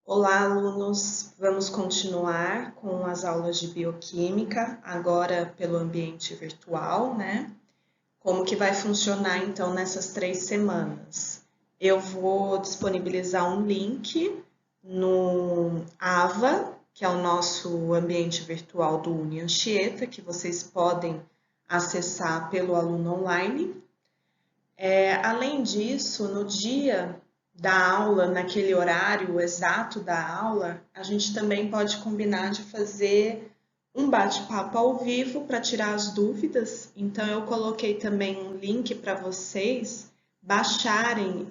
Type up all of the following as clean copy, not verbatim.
Olá, alunos! Vamos continuar com as aulas de bioquímica, agora pelo ambiente virtual, né? Como que vai funcionar então nessas 3 semanas? Eu vou disponibilizar um link no AVA, que é o nosso ambiente virtual do Unianchieta, que vocês podem acessar pelo aluno online. Além disso, no dia da aula, naquele horário exato da aula, a gente também pode combinar de fazer um bate-papo ao vivo para tirar as dúvidas. Então, eu coloquei também um link para vocês baixarem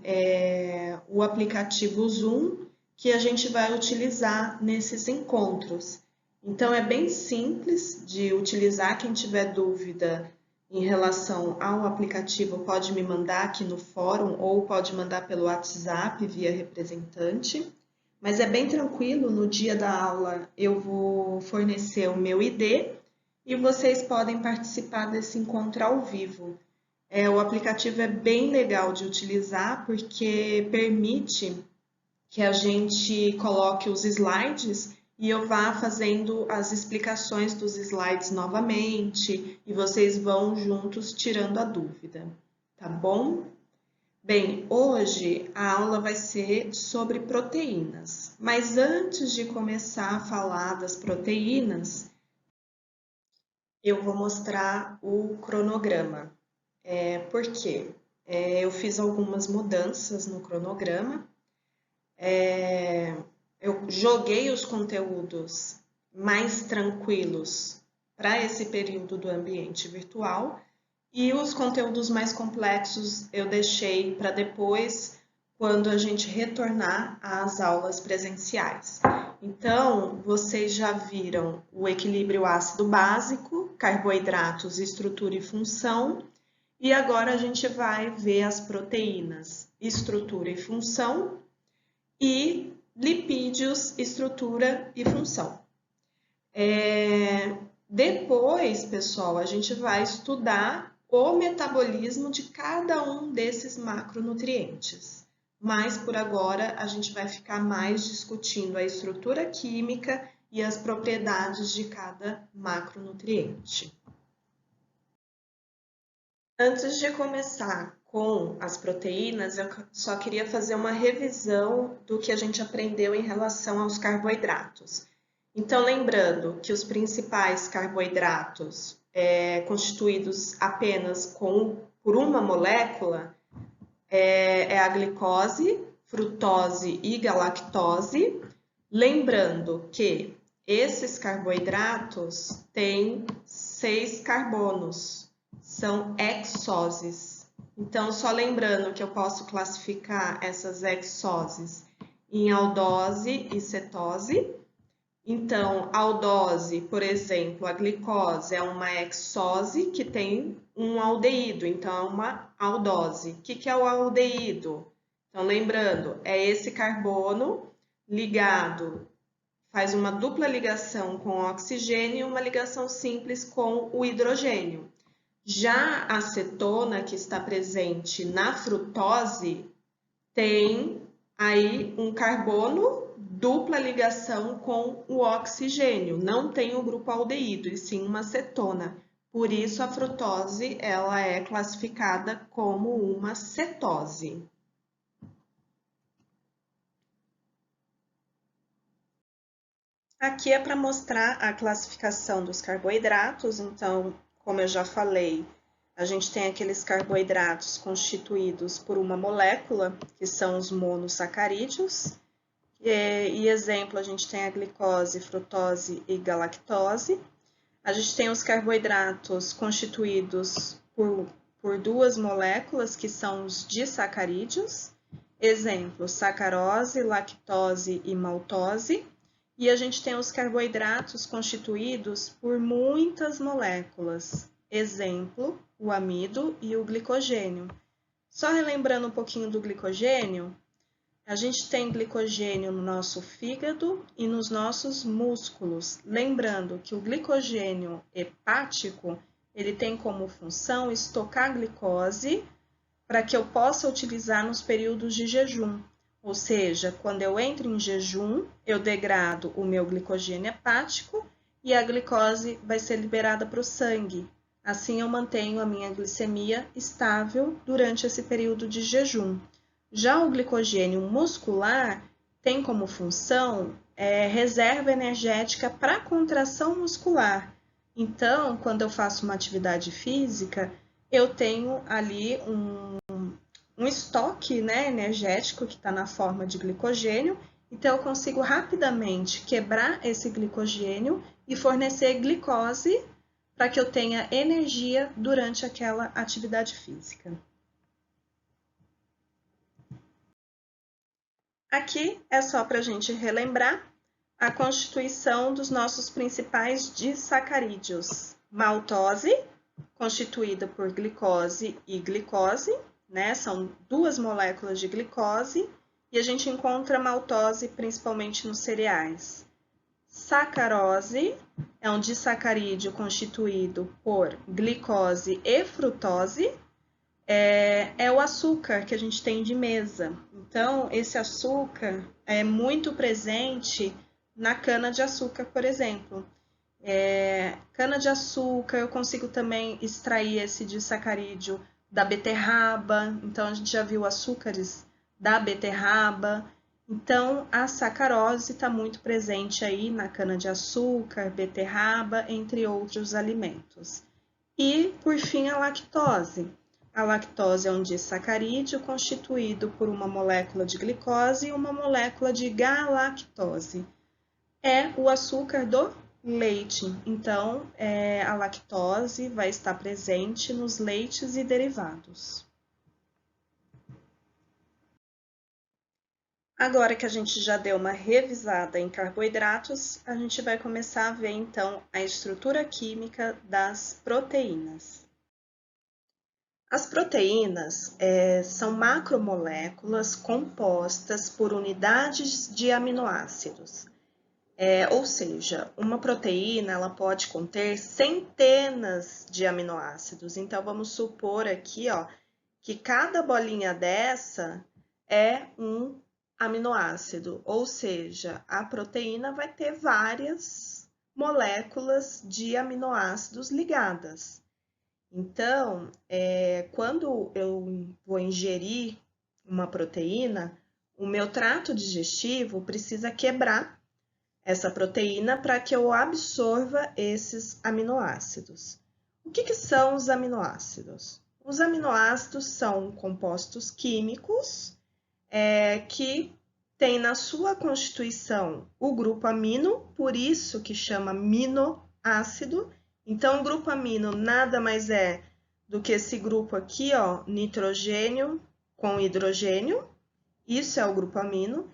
o aplicativo Zoom que a gente vai utilizar nesses encontros. Então, é bem simples de utilizar. Quem tiver dúvida em relação ao aplicativo, pode me mandar aqui no fórum ou pode mandar pelo WhatsApp via representante. Mas é bem tranquilo, no dia da aula eu vou fornecer o meu ID e vocês podem participar desse encontro ao vivo. O aplicativo é bem legal de utilizar porque permite que a gente coloque os slides e eu vá fazendo as explicações dos slides novamente e vocês vão juntos tirando a dúvida, tá bom? Bem, hoje a aula vai ser sobre proteínas, mas antes de começar a falar das proteínas, eu vou mostrar o cronograma. Por quê? Eu fiz algumas mudanças no cronograma. Eu joguei os conteúdos mais tranquilos para esse período do ambiente virtual e os conteúdos mais complexos eu deixei para depois, quando a gente retornar às aulas presenciais. Então, vocês já viram o equilíbrio ácido básico, carboidratos, estrutura e função, e agora a gente vai ver as proteínas, estrutura e função, e lipídios, estrutura e função. Depois, pessoal, a gente vai estudar o metabolismo de cada um desses macronutrientes. Mas por agora a gente vai ficar mais discutindo a estrutura química e as propriedades de cada macronutriente. Antes de começar com as proteínas, eu só queria fazer uma revisão do que a gente aprendeu em relação aos carboidratos. Então, lembrando que os principais carboidratos constituídos apenas por uma molécula é a glicose, frutose e galactose. Lembrando que esses carboidratos têm 6 carbonos, são hexoses. Então, só lembrando que eu posso classificar essas hexoses em aldose e cetose. Então, aldose, por exemplo, a glicose é uma hexose que tem um aldeído, então é uma aldose. O que é o aldeído? Então, lembrando, é esse carbono ligado, faz uma dupla ligação com o oxigênio e uma ligação simples com o hidrogênio. Já a cetona, que está presente na frutose, tem aí um carbono, dupla ligação com o oxigênio. Não tem o grupo aldeído, e sim uma cetona. Por isso, a frutose ela é classificada como uma cetose. Aqui é para mostrar a classificação dos carboidratos. Então, como eu já falei, a gente tem aqueles carboidratos constituídos por uma molécula, que são os monossacarídeos. E exemplo, a gente tem a glicose, frutose e galactose. A gente tem os carboidratos constituídos por duas moléculas, que são os disacarídeos. Exemplo, sacarose, lactose e maltose. E a gente tem os carboidratos constituídos por muitas moléculas. Exemplo, o amido e o glicogênio. Só relembrando um pouquinho do glicogênio, a gente tem glicogênio no nosso fígado e nos nossos músculos. Lembrando que o glicogênio hepático, ele tem como função estocar glicose para que eu possa utilizar nos períodos de jejum. Ou seja, quando eu entro em jejum, eu degrado o meu glicogênio hepático e a glicose vai ser liberada para o sangue. Assim eu mantenho a minha glicemia estável durante esse período de jejum. Já o glicogênio muscular tem como função reserva energética para contração muscular. Então, quando eu faço uma atividade física, eu tenho ali um estoque, né, energético que está na forma de glicogênio, então eu consigo rapidamente quebrar esse glicogênio e fornecer glicose para que eu tenha energia durante aquela atividade física. Aqui é só para a gente relembrar a constituição dos nossos principais disacarídeos. Maltose, constituída por glicose e glicose, né? São duas moléculas de glicose, e a gente encontra maltose principalmente nos cereais. Sacarose é um disacarídeo constituído por glicose e frutose, é o açúcar que a gente tem de mesa. Então, esse açúcar é muito presente na cana-de-açúcar, por exemplo. Cana-de-açúcar, eu consigo também extrair esse disacarídeo da beterraba. Então, a gente já viu açúcares da beterraba. Então, a sacarose está muito presente aí na cana-de-açúcar, beterraba, entre outros alimentos. E, por fim, a lactose. A lactose é um disacarídeo constituído por uma molécula de glicose e uma molécula de galactose. É o açúcar do leite. Então, a lactose vai estar presente nos leites e derivados. Agora que a gente já deu uma revisada em carboidratos, a gente vai começar a ver então a estrutura química das proteínas. As proteínas são macromoléculas compostas por unidades de aminoácidos. Ou seja, uma proteína ela pode conter centenas de aminoácidos. Então, vamos supor aqui que cada bolinha dessa é um aminoácido, ou seja, a proteína vai ter várias moléculas de aminoácidos ligadas. Então, quando eu vou ingerir uma proteína, o meu trato digestivo precisa quebrar essa proteína para que eu absorva esses aminoácidos. O que são os aminoácidos? Os aminoácidos são compostos químicos que têm na sua constituição o grupo amino, por isso que chama aminoácido. Então, o grupo amino nada mais é do que esse grupo aqui, nitrogênio com hidrogênio. Isso é o grupo amino.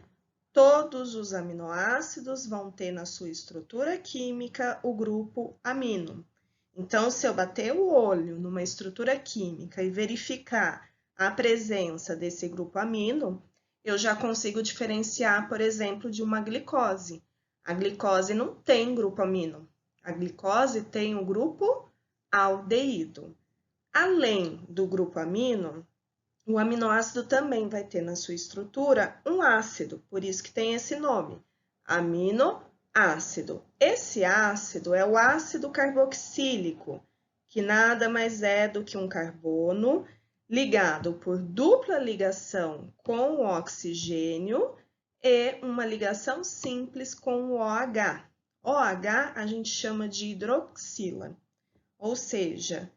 Todos os aminoácidos vão ter na sua estrutura química o grupo amino. Então, se eu bater o olho numa estrutura química e verificar a presença desse grupo amino, eu já consigo diferenciar, por exemplo, de uma glicose. A glicose não tem grupo amino. A glicose tem o grupo aldeído. Além do grupo amino, o aminoácido também vai ter na sua estrutura um ácido, por isso que tem esse nome, aminoácido. Esse ácido é o ácido carboxílico, que nada mais é do que um carbono ligado por dupla ligação com o oxigênio e uma ligação simples com o OH. OH a gente chama de hidroxila, ou seja,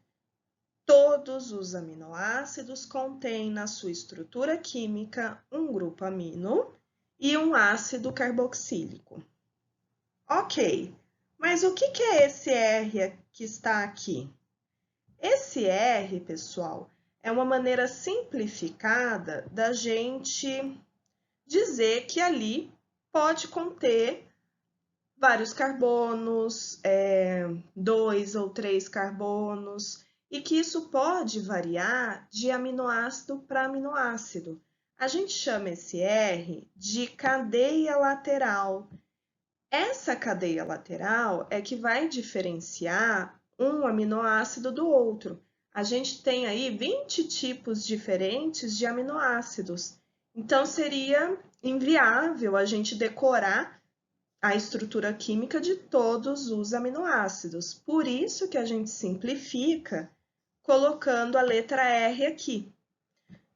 todos os aminoácidos contêm na sua estrutura química um grupo amino e um ácido carboxílico. Ok, mas o que é esse R que está aqui? Esse R, pessoal, é uma maneira simplificada da gente dizer que ali pode conter vários carbonos, 2 ou 3 carbonos, e que isso pode variar de aminoácido para aminoácido. A gente chama esse R de cadeia lateral. Essa cadeia lateral é que vai diferenciar um aminoácido do outro. A gente tem aí 20 tipos diferentes de aminoácidos. Então, seria inviável a gente decorar a estrutura química de todos os aminoácidos. Por isso que a gente simplifica colocando a letra R aqui.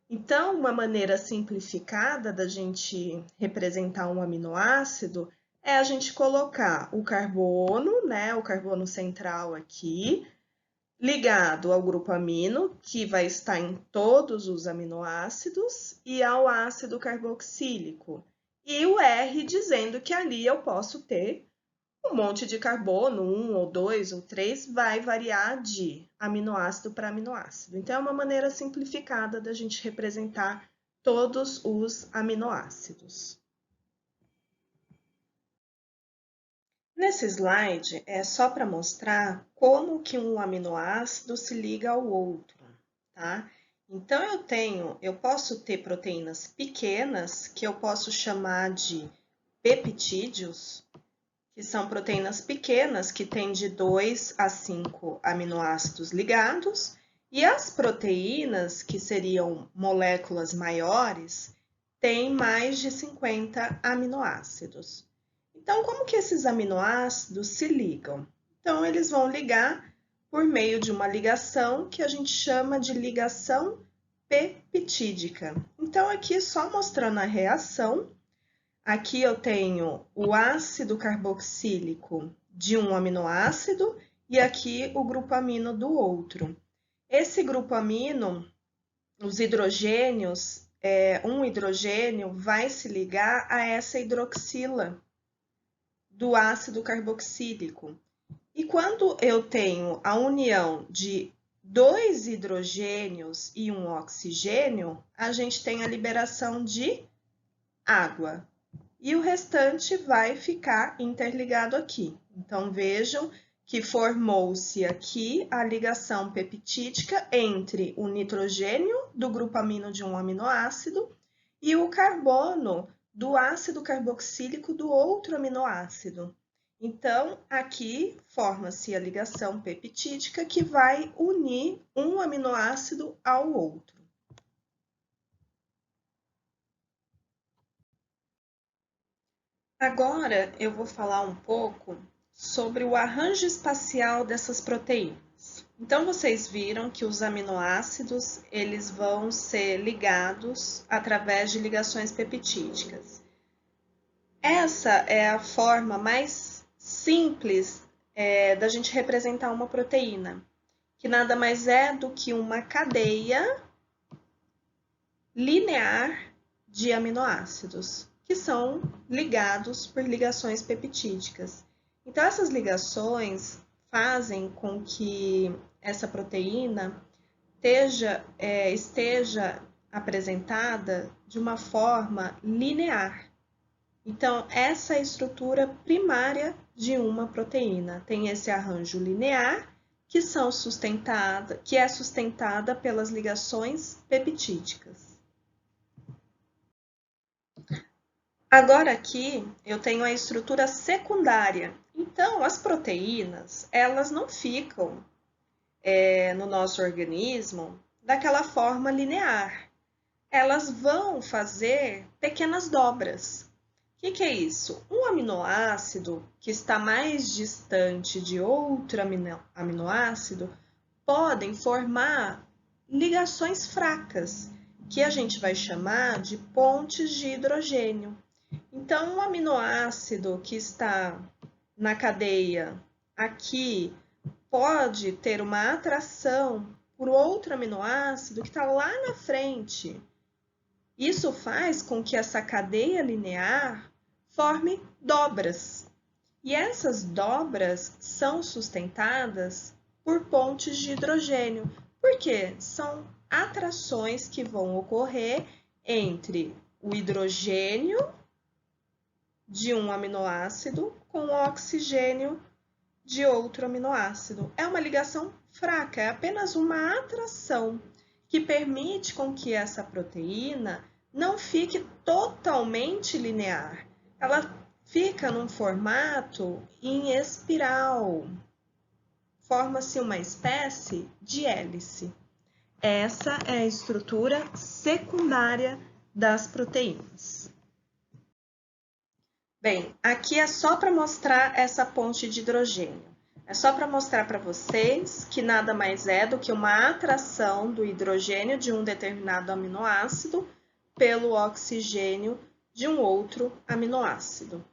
Então, uma maneira simplificada da gente representar um aminoácido é a gente colocar o carbono, né, o carbono central aqui, ligado ao grupo amino, que vai estar em todos os aminoácidos, e ao ácido carboxílico. E o R dizendo que ali eu posso ter um monte de carbono, 1 ou 2 ou 3, vai variar de aminoácido para aminoácido. Então, é uma maneira simplificada da gente representar todos os aminoácidos. Nesse slide é só para mostrar como que um aminoácido se liga ao outro, tá? Então, eu posso ter proteínas pequenas, que eu posso chamar de peptídeos, que são proteínas pequenas que têm de 2 a 5 aminoácidos ligados, e as proteínas, que seriam moléculas maiores, têm mais de 50 aminoácidos. Então, como que esses aminoácidos se ligam? Então, eles vão ligar por meio de uma ligação que a gente chama de ligação peptídica. Então, aqui só mostrando a reação. Aqui eu tenho o ácido carboxílico de um aminoácido e aqui o grupo amino do outro. Esse grupo amino, os hidrogênios, um hidrogênio vai se ligar a essa hidroxila do ácido carboxílico. E quando eu tenho a união de 2 hidrogênios e um oxigênio, a gente tem a liberação de água. E o restante vai ficar interligado aqui. Então, vejam que formou-se aqui a ligação peptídica entre o nitrogênio do grupo amino de um aminoácido e o carbono do ácido carboxílico do outro aminoácido. Então, aqui forma-se a ligação peptídica que vai unir um aminoácido ao outro. Agora eu vou falar um pouco sobre o arranjo espacial dessas proteínas. Então, vocês viram que os aminoácidos eles vão ser ligados através de ligações peptídicas. Essa é a forma mais simples da gente representar uma proteína, que nada mais é do que uma cadeia linear de aminoácidos, que são ligados por ligações peptídicas. Então, essas ligações fazem com que essa proteína esteja apresentada de uma forma linear. Então, essa é a estrutura primária de uma proteína. Tem esse arranjo linear, que é sustentada pelas ligações peptídicas. Agora aqui eu tenho a estrutura secundária. Então, as proteínas, elas não ficam no nosso organismo daquela forma linear. Elas vão fazer pequenas dobras. O que é isso? Um aminoácido que está mais distante de outro aminoácido podem formar ligações fracas, que a gente vai chamar de pontes de hidrogênio. Então, um aminoácido que está na cadeia aqui pode ter uma atração por outro aminoácido que está lá na frente. Isso faz com que essa cadeia linear forme dobras. E essas dobras são sustentadas por pontes de hidrogênio, porque são atrações que vão ocorrer entre o hidrogênio de um aminoácido com o oxigênio de outro aminoácido. É uma ligação fraca, é apenas uma atração que permite com que essa proteína não fique totalmente linear. Ela fica num formato em espiral. Forma-se uma espécie de hélice. Essa é a estrutura secundária das proteínas. Bem, aqui é só para mostrar essa ponte de hidrogênio. É só para mostrar para vocês que nada mais é do que uma atração do hidrogênio de um determinado aminoácido pelo oxigênio de um outro aminoácido.